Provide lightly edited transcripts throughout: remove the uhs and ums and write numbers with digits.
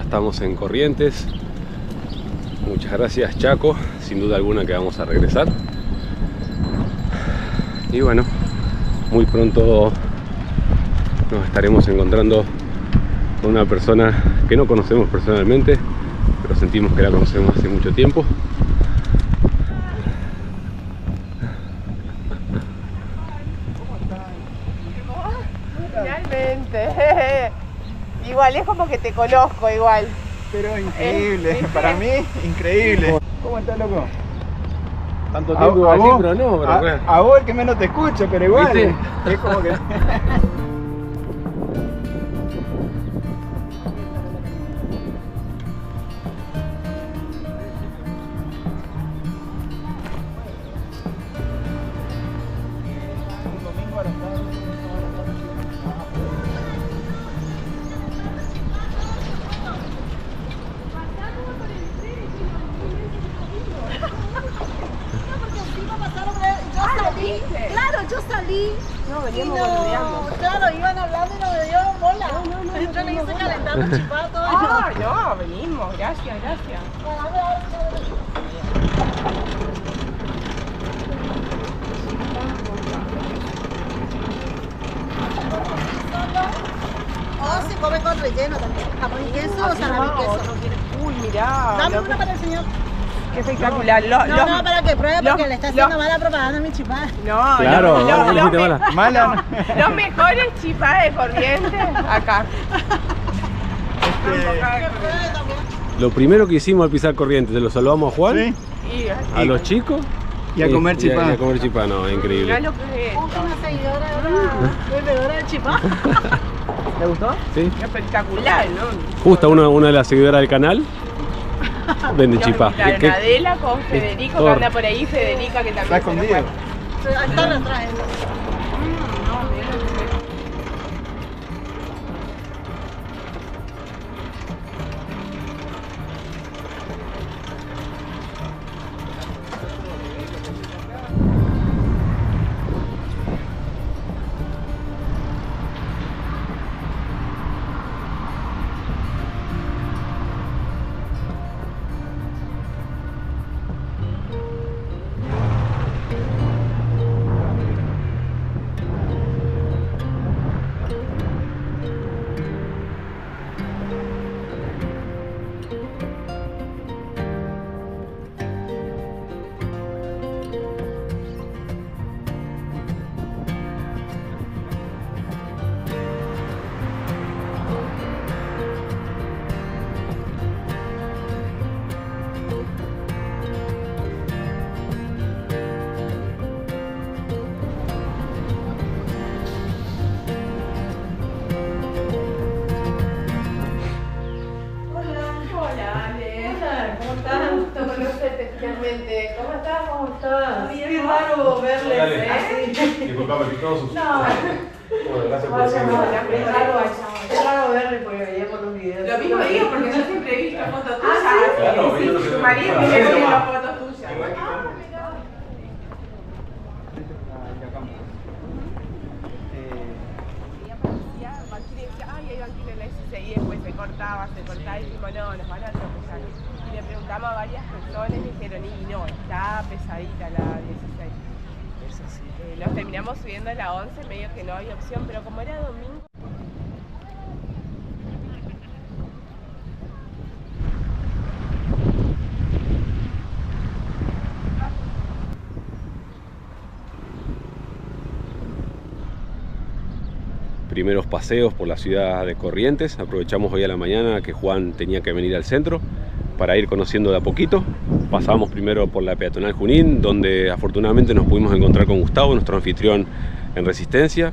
estamos en Corrientes. Muchas gracias, Chaco, sin duda alguna que vamos a regresar. Y bueno, muy pronto nos estaremos encontrando con una persona que no conocemos personalmente, pero sentimos que la conocemos hace mucho tiempo. Finalmente. Igual es como que te conozco igual. Pero increíble, para mí increíble. ¿Cómo estás, loco? Tanto tiempo así, pero no, pero a vos el que menos te escucho, pero igual. ¿Viste? Es como que... Claro, yo salí. No, veníamos y boludeando. claro, iban hablando y no me dieron bola. Yo le hice calentar un chipato. Ah, no, venimos, gracias. O se come con relleno también. Jamón y queso o salami y queso. Uy, mirá. Dame una para el señor. Qué espectacular. No, para que pruebe porque le está haciendo mala propaganda a mi chipá. No, claro, Mala. los mejores chipás de Corrientes acá. Que pruebe también. lo primero que hicimos al pisar Corrientes, se lo saludamos a Juan, ¿Sí? Y a los chicos Y a comer chipá. Y a comer chipá, no, increíble. mirá lo que es. Una seguidora, una bebedora de chipá. ¿Te gustó? ¿Sí? Espectacular, ¿no? Justo una de las seguidoras del canal vende Nos chipá. invitaron ¿Qué- a Adela con Federico, que Todo. anda por ahí, Federica, que también Está escondido. Están atrás. No, mirá lo que es. Qué raro verles. Disculpame, que todos sus... No. Bueno, gracias por Es decirme. raro verle porque veíamos los videos. Lo mismo digo porque yo siempre he visto fotos tuyas. Claro, Sí, yo no sé. tu marido me pone las fotos tuyas. Martín decía, ay, hay banquina en la S6 y después se cortaba y dijimos, no, nos van a atropellar. Y le preguntamos a varias personas y dijeron, y no, está pesadita la 16. Los terminamos subiendo a la 11, medio que no había opción, pero como era domingo... Primeros paseos por la ciudad de Corrientes. Aprovechamos hoy a la mañana que Juan tenía que venir al centro para ir conociendo de a poquito. Pasamos primero por la peatonal Junín, donde afortunadamente nos pudimos encontrar con Gustavo, nuestro anfitrión en Resistencia.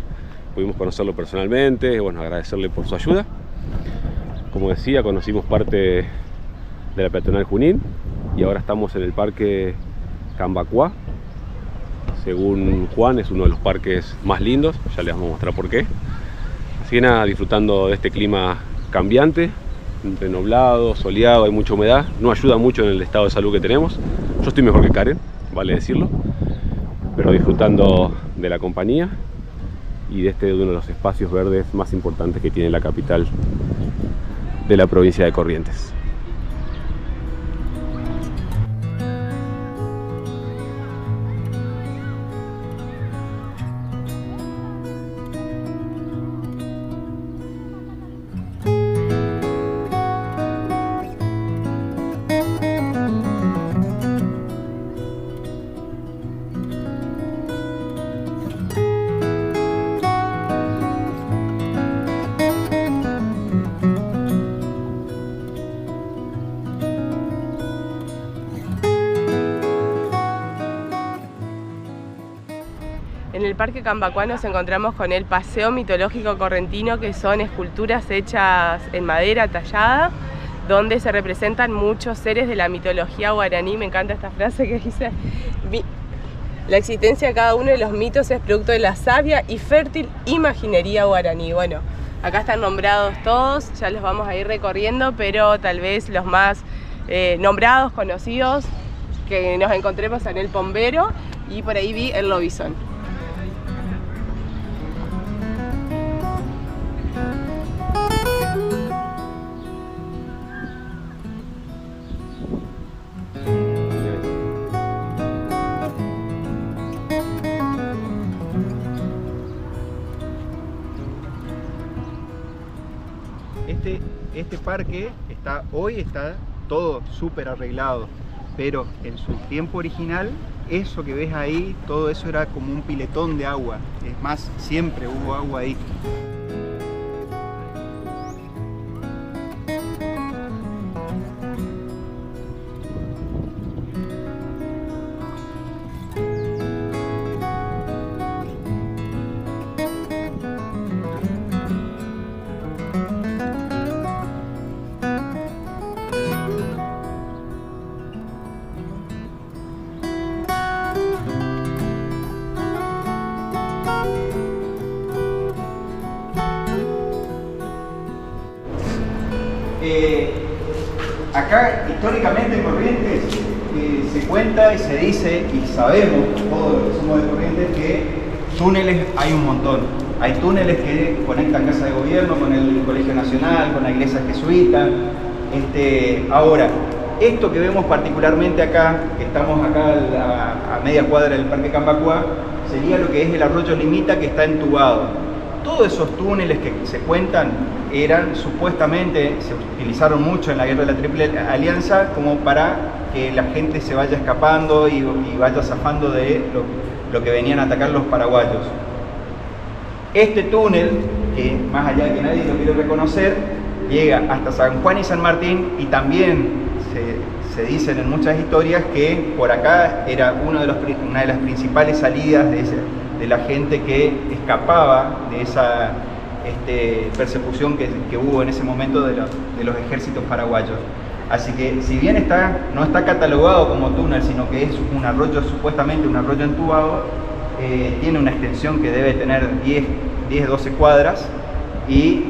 Pudimos conocerlo personalmente, bueno, agradecerle por su ayuda. Como decía, conocimos parte de la peatonal Junín y ahora estamos en el parque Cambacuá. Según Juan, es uno de los parques más lindos, ya les vamos a mostrar por qué. Así que nada, disfrutando de este clima cambiante, entre nublado, soleado, hay mucha humedad, no ayuda mucho en el estado de salud que tenemos. Yo estoy mejor que Karen, vale decirlo, pero disfrutando de la compañía y de uno de los espacios verdes más importantes que tiene la capital de la provincia de Corrientes. En el Parque Cambacuá nos encontramos con el Paseo Mitológico Correntino, que son esculturas hechas en madera tallada, donde se representan muchos seres de la mitología guaraní. Me encanta esta frase que dice: la existencia de cada uno de los mitos es producto de la sabia y fértil imaginería guaraní. Bueno, acá están nombrados todos, ya los vamos a ir recorriendo, pero tal vez los más nombrados, conocidos, que nos encontremos en el Pombero, y por ahí vi el lobizón. Este parque hoy está todo súper arreglado, pero en su tiempo original, eso que ves ahí, todo eso era como un piletón de agua. Es más, siempre hubo agua ahí. Acá, históricamente en Corrientes, se cuenta y se dice, y sabemos todos los que somos de Corrientes, que túneles hay un montón. Hay túneles que conectan Casa de Gobierno con el Colegio Nacional, con la iglesia jesuita. Ahora, esto que vemos particularmente acá, que estamos acá a media cuadra del Parque Cambacuá, sería lo que es el arroyo Limita, que está entubado. Todos esos túneles que se cuentan supuestamente, se utilizaron mucho en la guerra de la Triple Alianza como para que la gente se vaya escapando y vaya zafando de lo que venían a atacar los paraguayos. Este túnel, que más allá de que nadie lo quiere reconocer, llega hasta San Juan y San Martín, y también se dicen en muchas historias que por acá era una de las principales salidas de la gente que escapaba de esa persecución que hubo en ese momento de los ejércitos paraguayos. Así que, si bien no está catalogado como túnel, sino que es un arroyo, supuestamente un arroyo entubado, tiene una extensión que debe tener 10-12 cuadras y,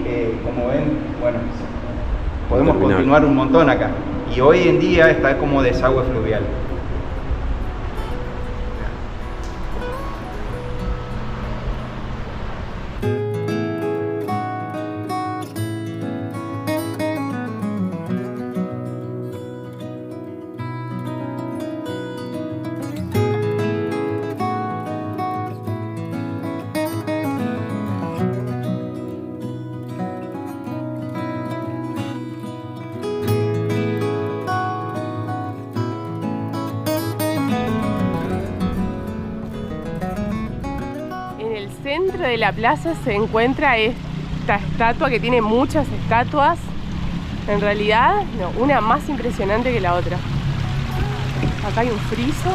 como ven, bueno, podemos continuar un montón acá. Y hoy en día está como desagüe fluvial. Dentro de la plaza se encuentra esta estatua, que tiene muchas estatuas, en realidad una más impresionante que la otra. Acá hay un friso.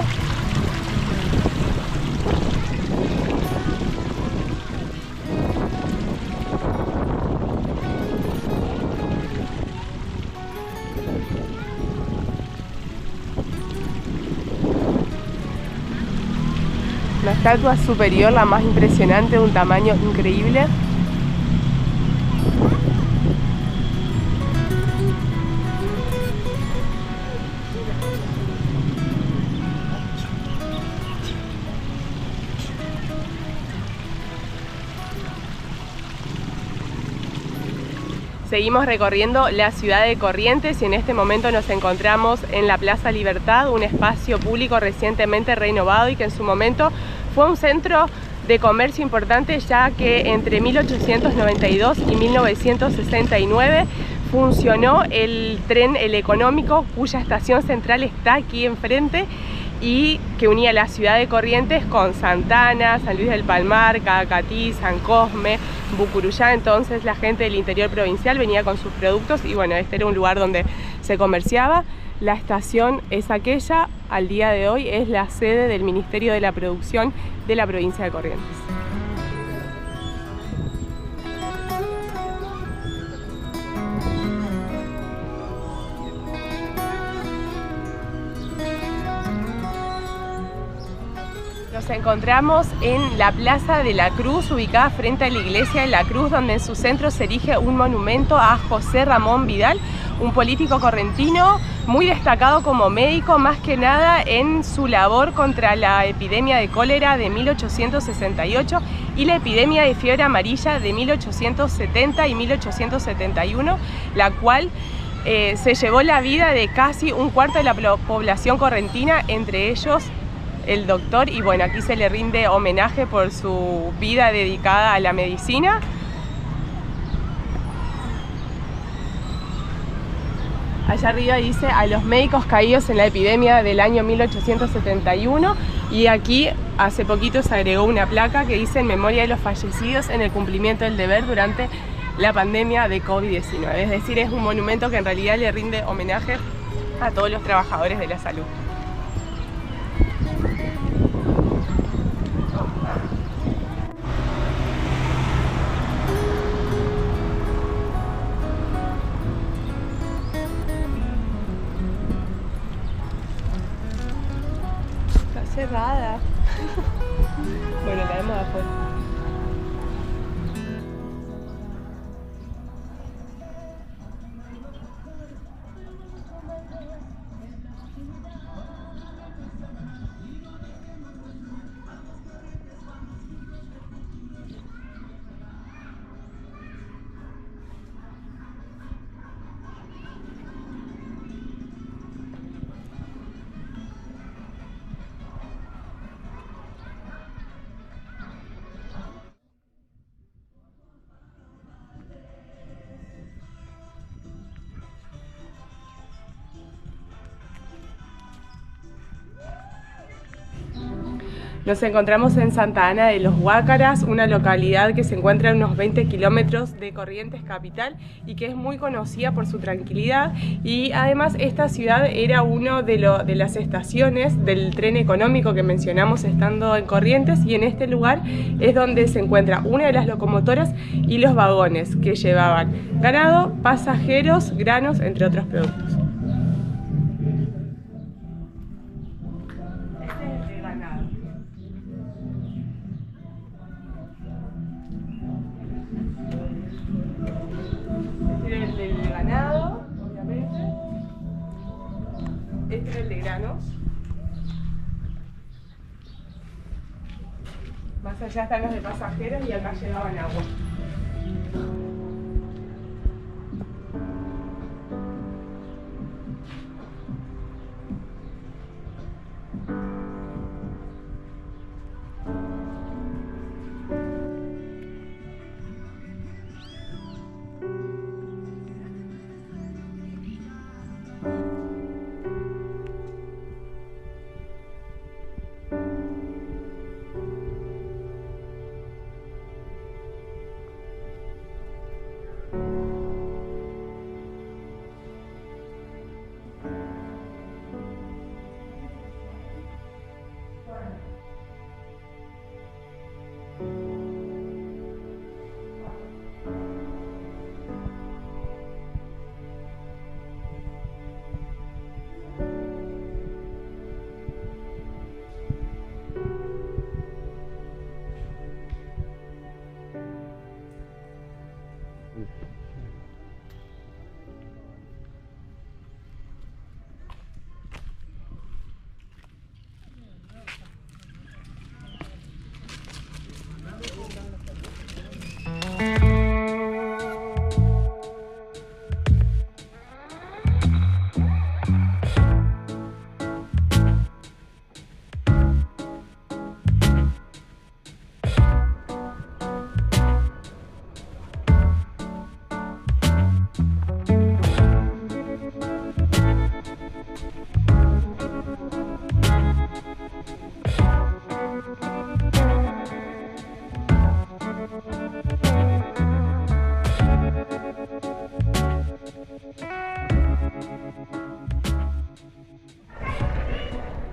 La estatua superior, la más impresionante, de un tamaño increíble. Seguimos recorriendo la ciudad de Corrientes y en este momento nos encontramos en la Plaza Libertad, un espacio público recientemente renovado y que en su momento fue un centro de comercio importante, ya que entre 1892 y 1969 funcionó el tren El Económico, cuya estación central está aquí enfrente y que unía la ciudad de Corrientes con Santana, San Luis del Palmar, Cadacatí, San Cosme, Bucuruyá. Entonces la gente del interior provincial venía con sus productos y bueno, este era un lugar donde se comerciaba. La estación es aquella, al día de hoy es la sede del Ministerio de la Producción de la provincia de Corrientes. Nos encontramos en la Plaza de la Cruz, ubicada frente a la Iglesia de la Cruz, donde en su centro se erige un monumento a José Ramón Vidal, un político correntino muy destacado como médico, más que nada en su labor contra la epidemia de cólera de 1868 y la epidemia de fiebre amarilla de 1870 y 1871, la cual se llevó la vida de casi un cuarto de la población correntina, entre ellos el doctor, y bueno, aquí se le rinde homenaje por su vida dedicada a la medicina. Allá arriba dice a los médicos caídos en la epidemia del año 1871 y aquí hace poquito se agregó una placa que dice en memoria de los fallecidos en el cumplimiento del deber durante la pandemia de COVID-19. Es decir, es un monumento que en realidad le rinde homenaje a todos los trabajadores de la salud. Cerrada. Bueno, la vemos afuera. Nos encontramos en Santa Ana de los Guácaras, una localidad que se encuentra a unos 20 kilómetros de Corrientes capital y que es muy conocida por su tranquilidad, y además esta ciudad era una de las estaciones del tren económico que mencionamos estando en Corrientes, y en este lugar es donde se encuentra una de las locomotoras y los vagones que llevaban ganado, pasajeros, granos, entre otros productos. Este es el de granos. Más allá están los de pasajeros y acá llevaban agua.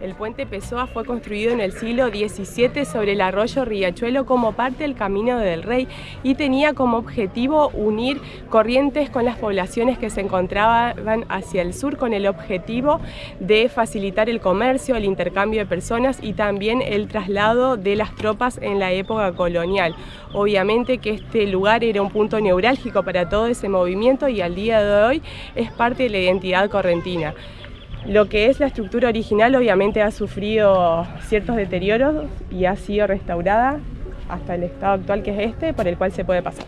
El puente Pessoa fue construido en el siglo XVII sobre el arroyo Riachuelo como parte del Camino del Rey y tenía como objetivo unir Corrientes con las poblaciones que se encontraban hacia el sur, con el objetivo de facilitar el comercio, el intercambio de personas y también el traslado de las tropas en la época colonial. Obviamente que este lugar era un punto neurálgico para todo ese movimiento y al día de hoy es parte de la identidad correntina. Lo que es la estructura original obviamente ha sufrido ciertos deterioros y ha sido restaurada hasta el estado actual que es este, por el cual se puede pasar.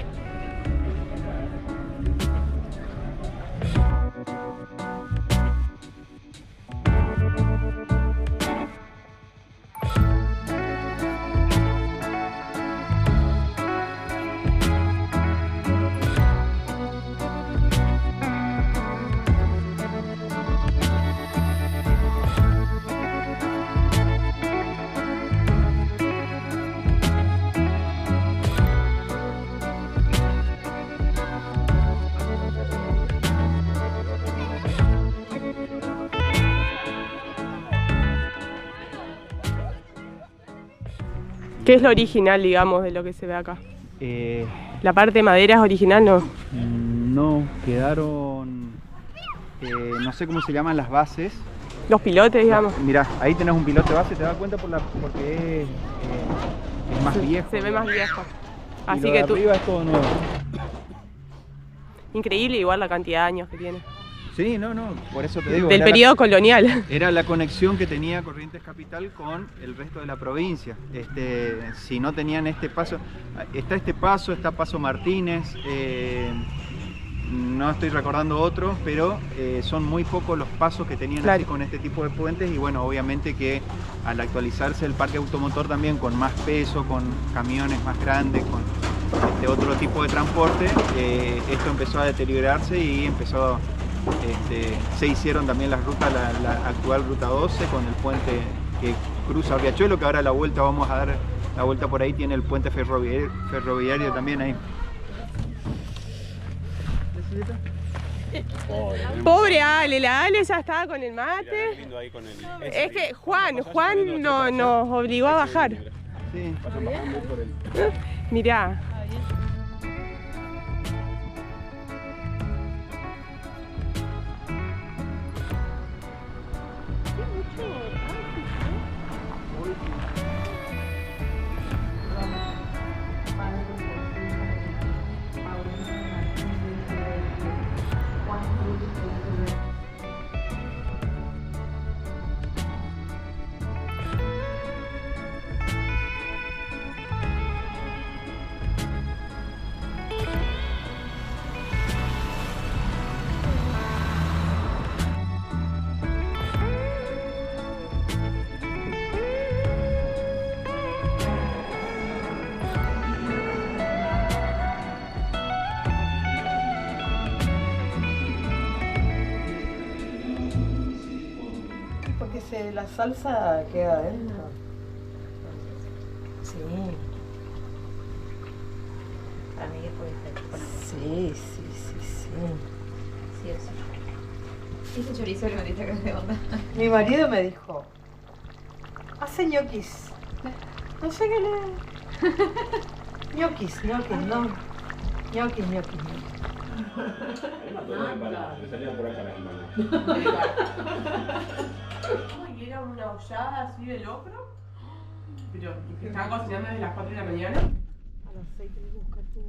¿Qué es lo original, digamos, de lo que se ve acá? La parte de madera es original, ¿no? No, quedaron, no sé cómo se llaman las bases. Los pilotes, digamos. Mirá, ahí tenés un pilote base, te das cuenta porque es más viejo. Se ve más viejo. Y Así lo que de tú... arriba es todo nuevo. Increíble igual la cantidad de años que tiene. Sí, no, por eso te digo. Del periodo colonial. Era la conexión que tenía Corrientes Capital con el resto de la provincia. Si no tenían este paso, está Paso Martínez, no estoy recordando otros, pero son muy pocos los pasos que tenían así con este tipo de puentes y bueno, obviamente que al actualizarse el parque automotor también con más peso, con camiones más grandes, con otro tipo de transporte, esto empezó a deteriorarse y empezó se hicieron también las rutas, la actual ruta 12 con el puente que cruza Riachuelo, que ahora a la vuelta vamos a dar la vuelta por ahí, tiene el puente ferroviario también ahí. Pobre Ale, la Ale ya estaba con el mate. Es que Juan nos obligó a bajar. Sí. Mirá. La salsa queda adentro. Sí. Para mí que puede ser. Sí. Sí, eso. Ese chorizo le metiste acá de onda. Mi marido me dijo, hace ñoquis. No sé qué le... ñoquis, no. Ñoquis. Y era una hollada así de locro, pero que estaban cocinando desde las 4 de la mañana. A las 6 tenés que buscar tu...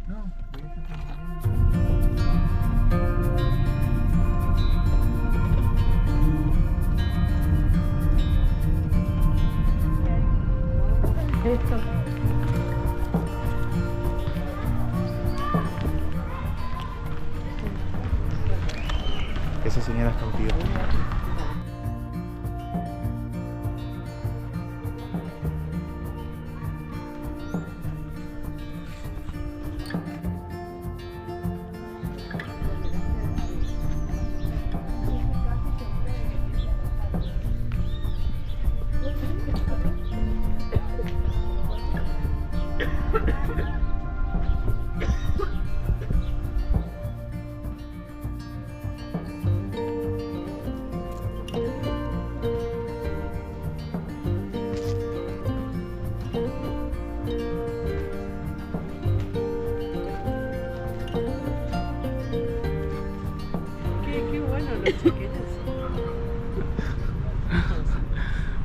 No, esto. Esa señora es cautiva.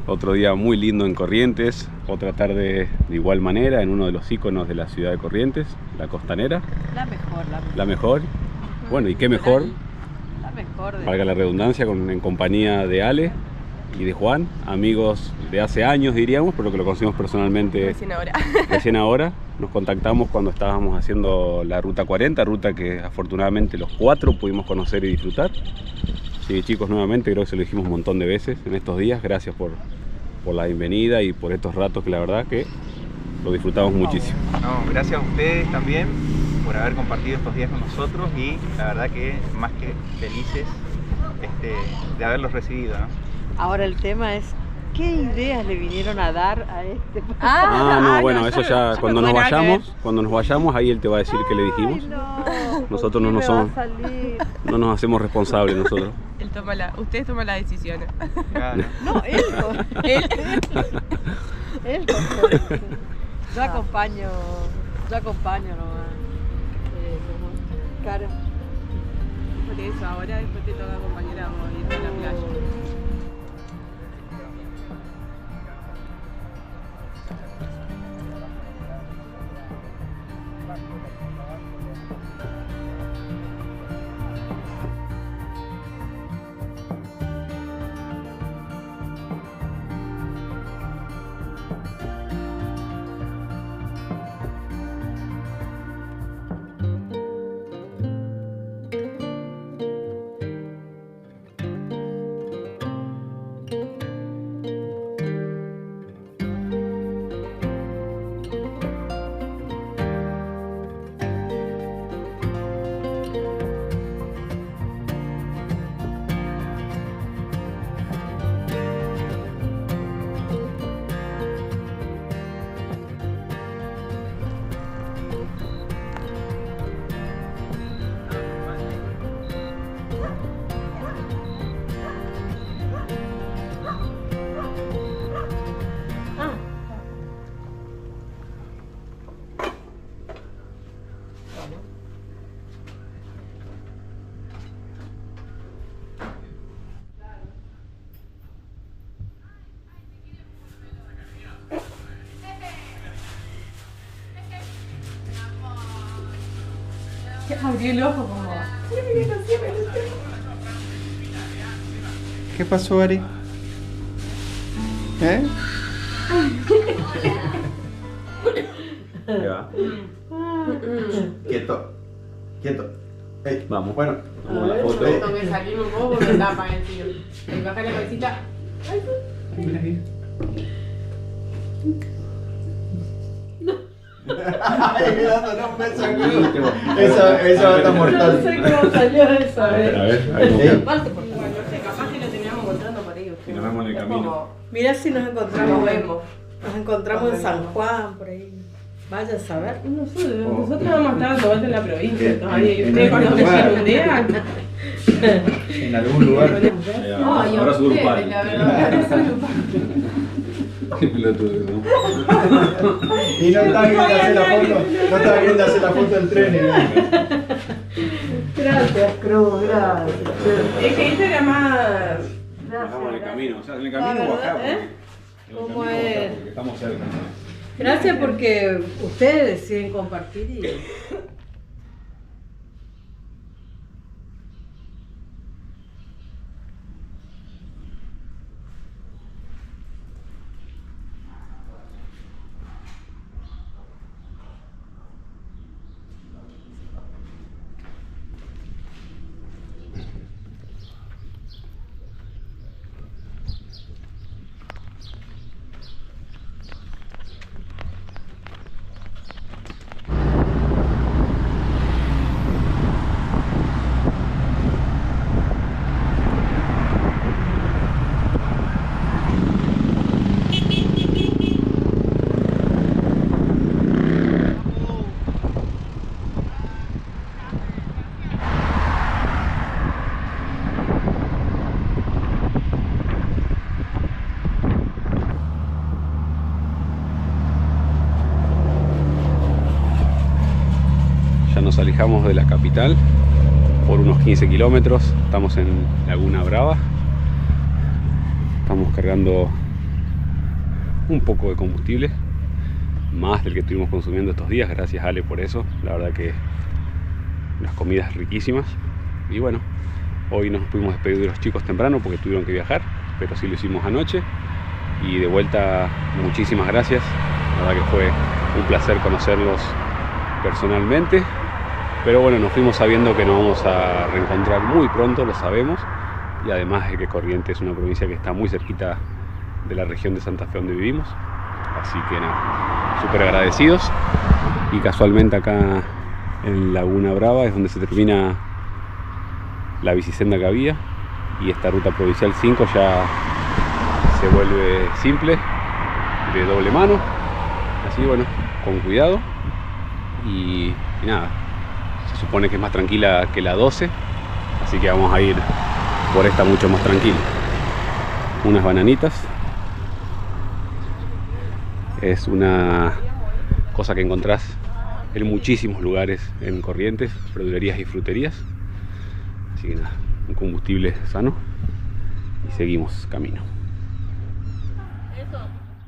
Otro día muy lindo en Corrientes, otra tarde de igual manera en uno de los íconos de la ciudad de Corrientes, la Costanera. La mejor. La mejor. Bueno, y qué mejor, La mejor de... valga la redundancia, en compañía de Ale y de Juan, amigos de hace años diríamos, pero que lo conocimos personalmente recién ahora. Nos contactamos cuando estábamos haciendo la Ruta 40, ruta que afortunadamente los 4 pudimos conocer y disfrutar. Así que chicos, nuevamente creo que se lo dijimos un montón de veces en estos días, gracias por la bienvenida y por estos ratos que la verdad que lo disfrutamos muchísimo. No, gracias a ustedes también por haber compartido estos días con nosotros y la verdad que más que felices de haberlos recibido, ¿no? Ahora el tema es, ¿qué ideas le vinieron a dar a este? Bueno, eso ya cuando nos vayamos ahí él te va a decir qué le dijimos. Nosotros no nos hacemos responsables nosotros. Ustedes toman las decisiones. Claro. No, él Yo acompaño nomás. Claro. Por eso, ahora después te toca acompañar a ir a la playa. Abrí el ojo como... ¿Qué pasó, Ari? Quieto. Hey, Vamos. Bueno, vamos a la foto. Tengo que salir un poco porque está para el tío. Y baja la cabecita. Esa va a estar mortal. No sé cómo salió eso, A ver, Parte por favor. No sé, capaz que lo teníamos encontrando por ahí. Y nos vemos en el camino. Mirá si nos encontramos. Nos vemos. Nos encontramos en San Juan, por ahí. Vaya a saber. Nosotros vamos a estar dando vueltas en la provincia todavía. ¿Y ustedes En cuando algún se lugar. redondean? En algún lugar. Ay, Abrazo grupal. la verdad, abrazo grupal. Qué pelotudo, ¿no? Y no está bien de hacer la foto. No está bien de hacer la foto del tren. Gracias, Cruz, gracias. Es que este era más... Bajamos en el camino, o sea, en el La camino verdad, bajamos. ¿eh? En el ¿Cómo camino es? bajamos, porque estamos cerca. Gracias porque ustedes deciden compartir y... Nos alejamos de la capital por unos 15 kilómetros, estamos en Laguna Brava, estamos cargando un poco de combustible, más del que estuvimos consumiendo estos días. Gracias, Ale, por eso. La verdad que unas comidas riquísimas. Y bueno, hoy nos pudimos despedir de los chicos temprano porque tuvieron que viajar, pero sí lo hicimos anoche. Y de vuelta, muchísimas gracias. La verdad que fue un placer conocerlos personalmente. Pero bueno, nos fuimos sabiendo que nos vamos a reencontrar muy pronto, lo sabemos. Y además de que Corrientes es una provincia que está muy cerquita de la región de Santa Fe donde vivimos. Así que nada, súper agradecidos. Y casualmente acá en Laguna Brava es donde se termina la bicisenda que había. Y esta ruta provincial 5 ya se vuelve simple, de doble mano. Así bueno, con cuidado. Y nada, se supone que es más tranquila que la 12. Así que vamos a ir por esta mucho más tranquila. Unas bananitas. Es una cosa que encontrás en muchísimos lugares en Corrientes, verdulerías y fruterías. Así que nada, un combustible sano y seguimos camino.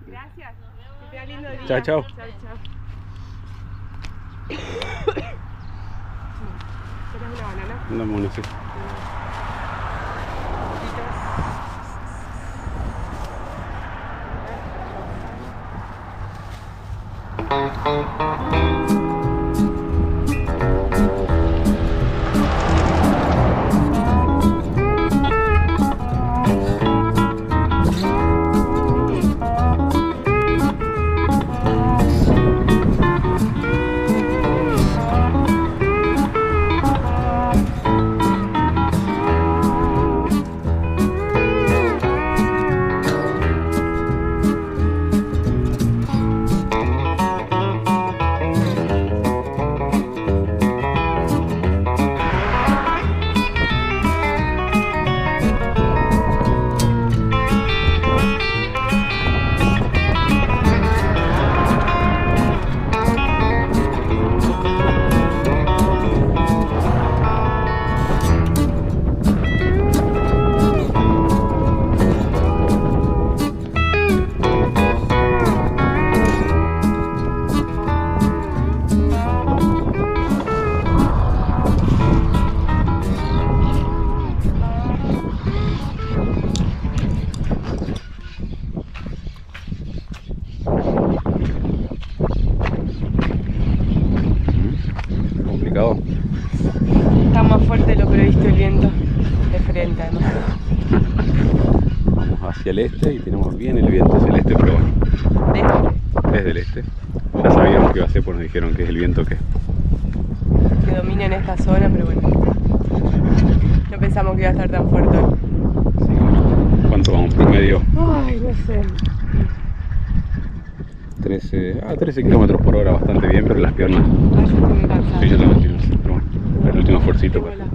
Gracias. Que tenga lindo día. Chao, chao. ¿Querés una banana? Dame una, sí. Complicado. Está más fuerte de lo previsto el viento de frente, ¿no? Vamos hacia el este y tenemos bien el viento hacia el este, pero bueno, desde el este. Ya sabíamos que iba a ser, pues nos dijeron que es el viento que domina en esta zona, pero bueno, no pensamos que iba a estar tan fuerte. sí. ¿Cuánto vamos? Promedio Ay, no sé. 13 kilómetros por hora, bastante bien, pero las piernas, Ay, yo estoy muy cansada. sí, yo también estoy, pero bueno, el último esfuercito Tengo para